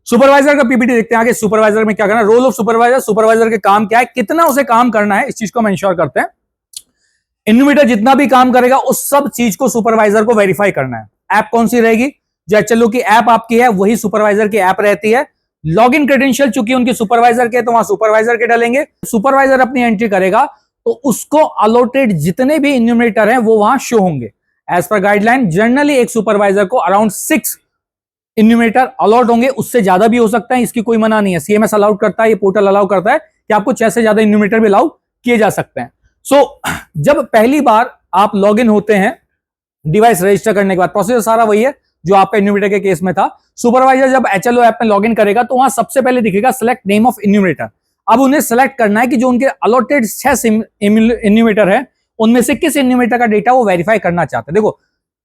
Supervisor का PPT देखते हैं आगे। सुपरवाइजर में क्या करना है, रोल ऑफ सुपरवाइजर, सुपरवाइजर के काम क्या है, कितना उसे काम करना है, इस चीज को हम इंश्योर करते हैं। इन्यूमेटर जितना भी काम करेगा उस सब चीज को सुपरवाइजर को वेरीफाई करना है। ऐप कौन सी रहेगी, जो एचएलओ की ऐप आपकी है वही सुपरवाइजर की ऐप रहती है। लॉगिन क्रेडेंशियल चूंकि उनकी सुपरवाइजर के, तो वहां सुपरवाइजर के डालेंगे। सुपरवाइजर अपनी एंट्री करेगा तो उसको अलॉटेड जितने भी इन्यूमरेटर हैं वो वहां शो होंगे। एज पर गाइडलाइन जनरली एक सुपरवाइजर को अराउंड 6 इन्यूमरेटर अलॉट होंगे, उससे ज्यादा भी हो सकता है, इसकी कोई मना नहीं है। सीएमएस अलाउड करता है, ये पोर्टल अलाउ करता है कि आपको 6 से ज्यादा इन्यूमरेटर भी अलाउ किए जा सकते हैं। जब पहली बार आप लॉगिन होते हैं डिवाइस रजिस्टर करने के बाद, प्रोसीजर सारा वही है जो आपका इन्यूमरेटर के केस में था। सुपरवाइजर जब एचएलओ ऐप में लॉगिन करेगा तो वहां सबसे पहले दिखेगा सेलेक्ट नेम ऑफ इन्यूमरेटर। अब उन्हें सेलेक्ट करना है कि जो उनके अलॉटेड 6 इन्यूमरेटर है उनमें से किस इन्यूमरेटर का डेटा वो वेरीफाई करना चाहते हैं। देखो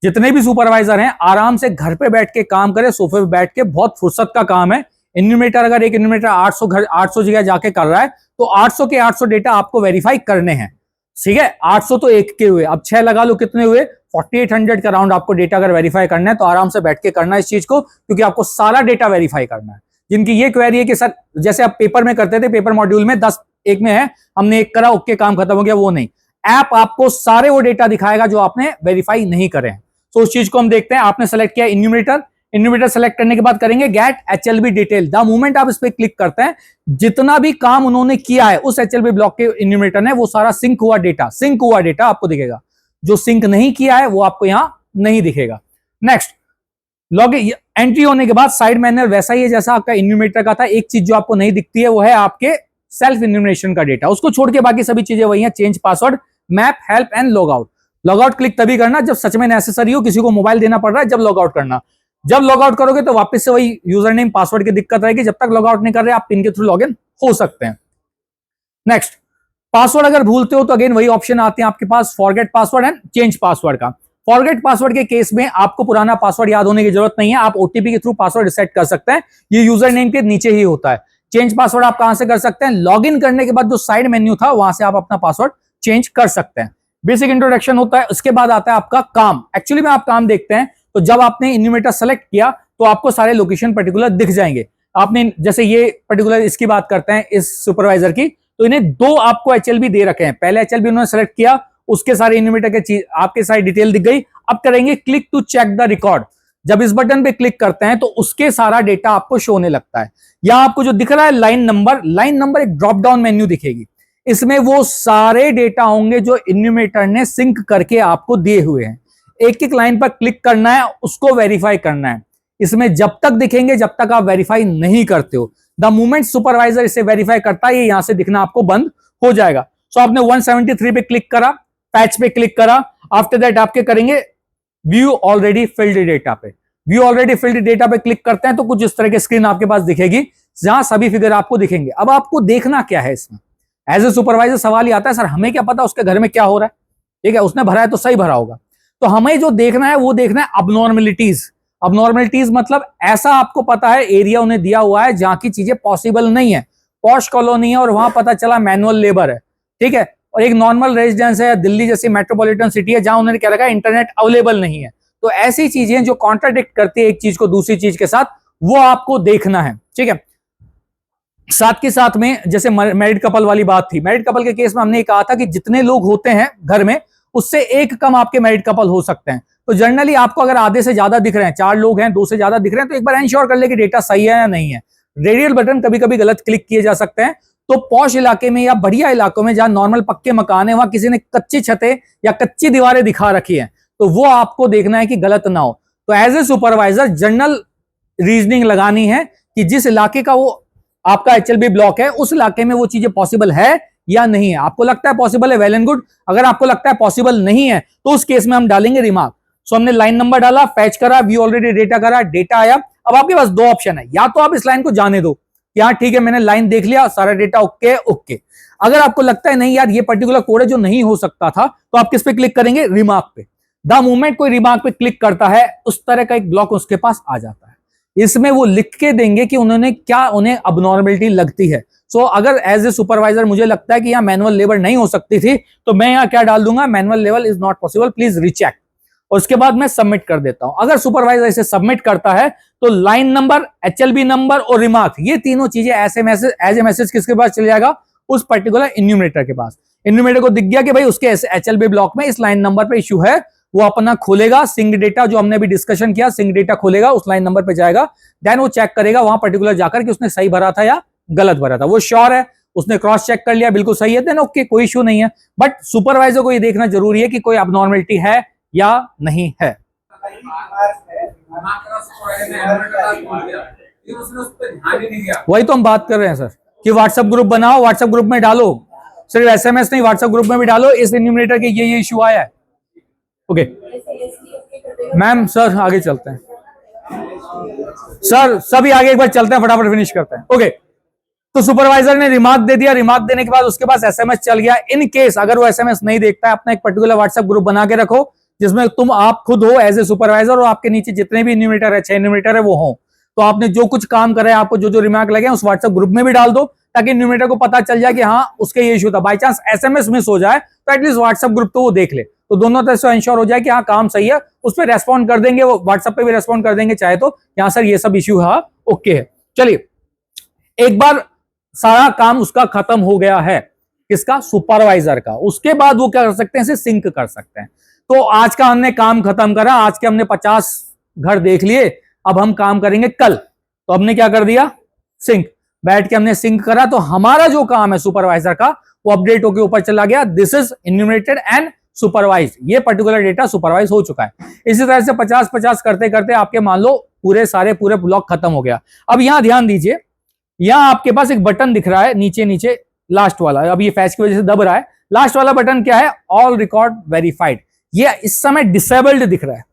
जितने भी सुपरवाइजर हैं आराम से घर पे बैठ के काम करें, सोफे पे बैठ के, बहुत फुर्सत का काम है। इन्यूमरेटर अगर एक इन्यूमरेटर 800 जगह जाके कर रहा है तो 800 के 800 डेटा आपको वेरीफाई करने हैं। ठीक है, 800 तो एक के हुए, अब 6 लगा लो, कितने हुए, 4800 का राउंड आपको डेटा अगर वेरीफाई करना है तो आराम से बैठ के करना है इस चीज को, क्योंकि आपको सारा डेटा वेरीफाई करना है। जिनकी ये क्वेरी है कि सर जैसे आप पेपर में करते थे, पेपर मॉड्यूल में 10 एक में है, हमने एक करा, ओके काम खत्म हो गया, वो नहीं। ऐप आपको सारे वो डेटा दिखाएगा जो आपने वेरीफाई नहीं करे हैं। तो उस चीज को हम देखते हैं। आपने सेलेक्ट किया इन्यूमरेटर सेलेक्ट करने के बाद करेंगे गेट एचएलबी डिटेल। द मोमेंट आप इस पर क्लिक करते हैं जितना भी काम उन्होंने किया है उस एचएलबी ब्लॉक के इन्यूमरेटर ने, वो सारा सिंक हुआ डेटा आपको दिखेगा। जो सिंक नहीं किया है वो आपको यहां नहीं दिखेगा। नेक्स्ट, लॉग एंट्री होने के बाद साइड मैनर वैसा ही है जैसा आपका इन्यूमरेटर का था। एक चीज जो आपको नहीं दिखती है वो है आपके सेल्फ इन्यूमरेशन का डेटा, उसको छोड़ के बाकी सभी चीजें वही हैं। Change password, map, help and log out. Log out click तभी करना जब सच में नेसेसरी हो, किसी को मोबाइल देना पड़ रहा है जब लॉग आउट करना। जब लॉग आउट करोगे तो वापस से वही यूजर नेम पासवर्ड की दिक्कत रहेगी। जब तक लॉग आउट नहीं कर रहे आप पिन के थ्रू लॉगिन हो सकते हैं। नेक्स्ट, पासवर्ड अगर भूलते हो तो अगेन वही ऑप्शन आते हैं आपके पास, forget password and change password का। फॉरगेट पासवर्ड के केस में आपको पुराना पासवर्ड याद होने की जरूरत नहीं है, आप ओटीपी के थ्रू पासवर्ड रिसेट कर सकते हैं। ये यूजर नेम के नीचे ही होता है। चेंज पासवर्ड आप कहां से कर सकते हैं, लॉगिन करने के बाद जो साइड मेन्यू था वहां से आप अपना पासवर्ड चेंज कर सकते हैं। बेसिक इंट्रोडक्शन होता है। उसके बाद आता है आपका काम। एक्चुअली में आप काम देखते हैं तो जब आपने इन्यूमरेटर सेलेक्ट किया तो आपको सारे लोकेशन पर्टिकुलर दिख जाएंगे। आपने जैसे ये पर्टिकुलर इसकी बात करते हैं इस सुपरवाइजर की, तो इन्हें 2 आपको एचएलबी दे रखे हैं। पहले एचएलबी उन्होंने सेलेक्ट किया, उसके सारे इन्यूमरेटर के चीज आपके सारी डिटेल दिख गई। अब करेंगे click to check the record. जब इस बटन पे क्लिक करते हैं तो उसके सारा डेटा आपको शो होने लगता है। यहां आपको जो दिख रहा है लाइन नंबर एक ड्रॉप डाउन मेन्यू दिखेगी। इसमें वो सारे डेटा होंगे जो इन्यूमरेटर ने सिंक करके आपको दिए हुए हैं। एक एक लाइन पर क्लिक करना है, उसको वेरीफाई करना है। इसमें जब तक दिखेंगे जब तक आप वेरीफाई नहीं करते हो। द मोमेंट सुपरवाइजर इसे वेरीफाई करता है ये यहां से दिखना आपको बंद हो जाएगा। सो आपने 173 पे क्लिक करा, पैच पे क्लिक करा, आफ्टर दैट आपके करेंगे व्यू ऑलरेडी फिल्ड डेटा पे। व्यू ऑलरेडी फिल्ड डेटा पे क्लिक करते हैं तो कुछ इस तरह की स्क्रीन आपके पास दिखेगी जहां सभी फिगर आपको दिखेंगे। अब आपको देखना क्या है इसमें, एज ए सुपरवाइजर सवाल ही आता है सर हमें क्या पता उसके घर में क्या हो रहा है। ठीक है, उसने भरा है तो सही भरा होगा। तो हमें जो देखना है वो देखना है अबनॉर्मलिटीज मतलब ऐसा आपको पता है एरिया उन्हें दिया हुआ है जहां की चीजें पॉसिबल नहीं है। पॉश कॉलोनी है और वहां पता चला मैनुअल लेबर है, ठीक है, और एक नॉर्मल रेजिडेंस है, दिल्ली जैसी मेट्रोपॉलिटन सिटी है जहां उन्होंने क्या रखा है इंटरनेट अवेलेबल नहीं है। तो ऐसी चीजें जो कॉन्ट्राडिक्ट करती है एक चीज को दूसरी चीज के साथ, वो आपको देखना है। ठीक है, साथ के साथ में जैसे मैरिड कपल वाली बात थी, मैरिड कपल के केस में हमने कहा था कि जितने लोग होते हैं घर में उससे एक कम आपके मैरिड कपल हो सकते हैं। तो जनरली आपको अगर आधे से ज्यादा दिख रहे हैं, 4 लोग हैं 2 से ज्यादा दिख रहे हैं, तो एक बार इंश्योर कर ले कि डेटा सही है या नहीं है। रेडियल बटन कभी कभी गलत क्लिक किए जा सकते हैं। तो पॉश इलाके में या बढ़िया इलाकों में जहां नॉर्मल पक्के मकान है वहां किसी ने कच्ची छतें या कच्ची दीवारें दिखा रखी हैं तो वो आपको देखना है कि गलत ना हो। तो as a supervisor general reasoning लगानी है कि जिस इलाके का वो आपका एचएलबी ब्लॉक है उस इलाके में वो चीजें पॉसिबल है या नहीं है। आपको लगता है पॉसिबल है, वेल एंड गुड। अगर आपको लगता है पॉसिबल नहीं है तो उस केस में हम डालेंगे रिमार्क। सो हमने लाइन नंबर डाला, फैच करा, व्यू ऑलरेडी डेटा करा, डेटा आया। अब आपके पास 2 ऑप्शन है, या तो आप इस लाइन को जाने दो, यार ठीक है मैंने लाइन देख लिया, सारा डेटा ओके। अगर आपको लगता है नहीं यार ये पर्टिकुलर कोड है जो नहीं हो सकता था, तो आप किस पे क्लिक करेंगे, रिमार्क पे। द मोमेंट कोई रिमार्क पे क्लिक करता है उस तरह का एक ब्लॉक उसके पास आ जाता है। इसमें वो लिख के देंगे कि उन्होंने क्या उन्हें अबनॉर्मलिटी लगती है। सो अगर एज ए सुपरवाइजर मुझे लगता है कि यहाँ मैनुअल लेबर नहीं हो सकती थी तो मैं यहाँ क्या डाल दूंगा, manual level is not possible, please recheck. और उसके बाद मैं सबमिट कर देता हूं। अगर सुपरवाइजर इसे सबमिट करता है तो लाइन नंबर, HLB नंबर और रिमार्क, ये तीनों चीजें ऐसे मैसेज एज ए मैसेज किसके पास चले जाएगा, उस पर्टिकुलर इन्यूमरेटर के पास। इन्यूमरेटर को दिख गया कि भाई उसके HLB ब्लॉक में इस लाइन नंबर पे इश्यू है, वो अपना खोलेगा सिंक डेटा, जो हमने भी डिस्कशन किया, सिंक डेटा खोलेगा, उस लाइन नंबर पे जाएगा, देन वो चेक करेगा वहां पर्टिकुलर जाकर कि उसने सही भरा था या गलत भरा था। वो श्योर है, उसने क्रॉस चेक कर लिया, बिल्कुल सही है, देन ओके, कोई इश्यू नहीं है। बट सुपरवाइजर को ये देखना जरूरी है कि कोई अबनॉर्मलिटी है या नहीं है। वही तो हम बात कर रहे हैं सर, कि व्हाट्सएप ग्रुप बनाओ, व्हाट्सएप ग्रुप में डालो, सिर्फ SMS नहीं, व्हाट्सएप ग्रुप में भी डालो, इस इन्यूमरेटर के ये इश्यू आया है। ओके मैम, सर आगे चलते हैं, सर सभी आगे एक बार चलते हैं, फटाफट फिनिश करते हैं। ओके, तो सुपरवाइजर ने रिमार्क दे दिया, रिमार्क देने के बाद उसके पास SMS चल गया। इन केस अगर वो SMS नहीं देखता है, अपना एक पर्टिकुलर व्हाट्सएप ग्रुप बना के रखो जिसमें तुम आप खुद हो एज ए सुपरवाइजर और आपके नीचे जितने भी इन्यूमरेटर है, 6 इन्यूमरेटर है, वो हो। तो आपने जो कुछ काम करे, आपको जो जो रिमार्क लगे उस व्हाट्सएप ग्रुप में भी डाल दो, ताकि इन्यूमरेटर को पता चल जाए कि हाँ उसके ये इशू था। बाई चांस SMS मिस हो जाए तो एटलीस्ट व्हाट्सएप ग्रुप तो वो देख ले, तो दोनों तरह से इंश्योर हो जाए कि हाँ काम सही है, उस पर रेस्पॉन्ड कर देंगे, वो व्हाट्सएप पे भी रेस्पॉन्ड कर देंगे चाहे तो, यहाँ सर ये सब इश्यू है, ओके है। चलिए, एक बार सारा काम उसका खत्म हो गया है, किसका, सुपरवाइजर का, उसके बाद वो क्या कर सकते हैं, इसे सिंक कर सकते हैं। तो आज का हमने काम खत्म करा, आज के हमने 50 घर देख लिए, अब हम काम करेंगे कल। तो हमने क्या कर दिया, सिंक, बैठ के हमने सिंक करा, तो हमारा जो काम है सुपरवाइजर का वो अपडेट होकर ऊपर चला गया, this is enumerated and supervise, ये पर्टिकुलर डेटा सुपरवाइज हो चुका है। इसी तरह से 50-50 करते करते आपके मान लो पूरे ब्लॉक खत्म हो गया। अब यहां ध्यान दीजिए, यहां आपके पास एक बटन दिख रहा है नीचे नीचे, लास्ट वाला, अब ये फैच की वजह से दब रहा है, लास्ट वाला बटन क्या है, ऑल रिकॉर्ड वेरीफाइड, ये इस समय डिसेबल्ड दिख रहा है।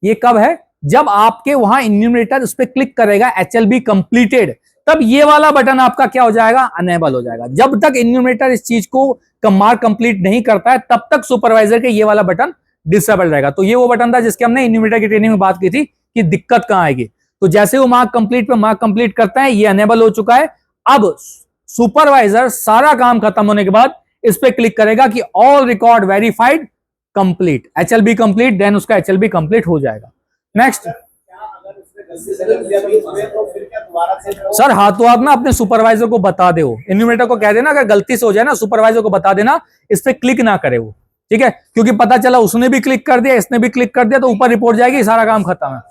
ये कब है, जब आपके वहां इन्यूमरेटर उस पर क्लिक करेगा HLB कंप्लीटेड, तब ये वाला बटन आपका क्या हो जाएगा, अनेबल हो जाएगा। जब तक इन्यूमरेटर इस चीज को मार्क कंप्लीट नहीं करता है, तब तक सुपरवाइजर के ये वाला बटन डिसेबल रहेगा। तो ये वो बटन था जिसके हमने इन्यूमरेटर की ट्रेनिंग में बात की थी कि दिक्कत कहां आएगी। तो जैसे वो मार्क कंप्लीट करता है, ये अनेबल हो चुका है। अब सुपरवाइजर सारा काम खत्म होने के बाद इस पे क्लिक करेगा कि all record verified complete, HLB complete, then उसका HLB कंप्लीट हो जाएगा। नेक्स्ट सर, हाथों हाथ ना अपने सुपरवाइजर को बता दे, इन्यूमरेटर को कह देना अगर गलती से हो जाए ना, सुपरवाइजर को बता देना इस पे क्लिक ना करे वो, ठीक है, क्योंकि पता चला उसने भी क्लिक कर दिया, इसने भी क्लिक कर दिया, तो ऊपर रिपोर्ट जाएगी, सारा काम खत्म है।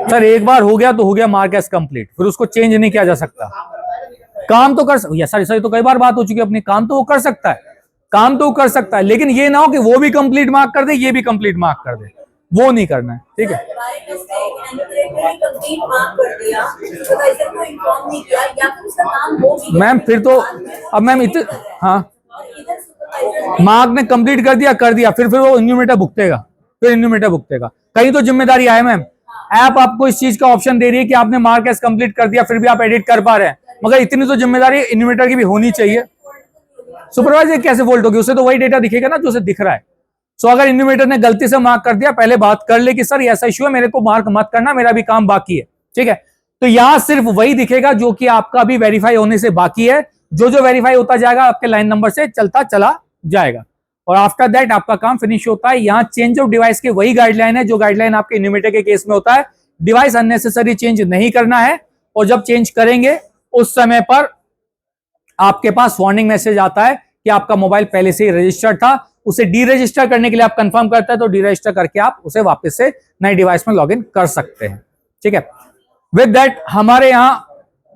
सर एक बार हो गया तो हो गया, मार्क एज कंप्लीट, फिर उसको चेंज नहीं किया जा सकता। काम तो कर सर तो कई बार बात हो चुकी है अपनी, काम तो वो कर सकता है, काम तो कर सकता है, लेकिन ये ना हो कि वो भी कंप्लीट मार्क कर दे, ये भी कंप्लीट मार्क कर दे, वो नहीं करना है, ठीक है। मैम फिर तो अब मैम इतने, हाँ मार्क ने कंप्लीट कर दिया, फिर वो इन्यूमरेटर भुगतेगा, कहीं तो जिम्मेदारी आए मैम। ऐप आपको इस चीज का ऑप्शन दे रही है कि आपने मार्क एज कंप्लीट कर दिया, फिर भी आप एडिट कर पा रहे हैं, मगर इतनी तो जिम्मेदारी इन्यूमरेटर की भी होनी चाहिए। सुपरवाइजर कैसे वोल्ट होगी, उसे तो वही डेटा दिखेगा ना जो उसे दिख रहा है। सो अगर इन्यूमरेटर ने गलती से मार्क कर दिया, पहले बात कर ले कि सर ऐसा इश्यू है, मेरे को मार्क मत करना, मेरा भी काम बाकी है, ठीक है। तो यहां सिर्फ वही दिखेगा जो कि आपका भी वेरीफाई होने से बाकी है, जो वेरीफाई होता जाएगा आपके लाइन नंबर से चलता चला जाएगा, और आफ्टर दैट आपका काम फिनिश होता है। यहाँ चेंज ऑफ डिवाइस की वही गाइडलाइन है जो गाइडलाइन आपके इन्यूमरेटर के केस में होता है, डिवाइस अननेसेसरी चेंज नहीं करना है, और जब चेंज करेंगे उस समय पर आपके पास वार्निंग मैसेज आता है कि आपका मोबाइल पहले से ही रजिस्टर्ड था, उसे डी रजिस्टर करने के लिए आप कंफर्म करते हैं, तो डी रजिस्टर करके आप उसे वापस से नए डिवाइस में लॉगिन कर सकते हैं, ठीक है। विद दैट हमारे यहाँ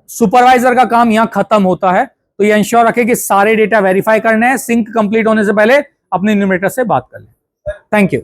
सुपरवाइजर का काम यहाँ खत्म होता है। तो ये इंश्योर रखें कि सारे डेटा वेरीफाई करने हैं, सिंक कंप्लीट होने से पहले अपने इन्यूमरेटर से बात कर लें। Thank you.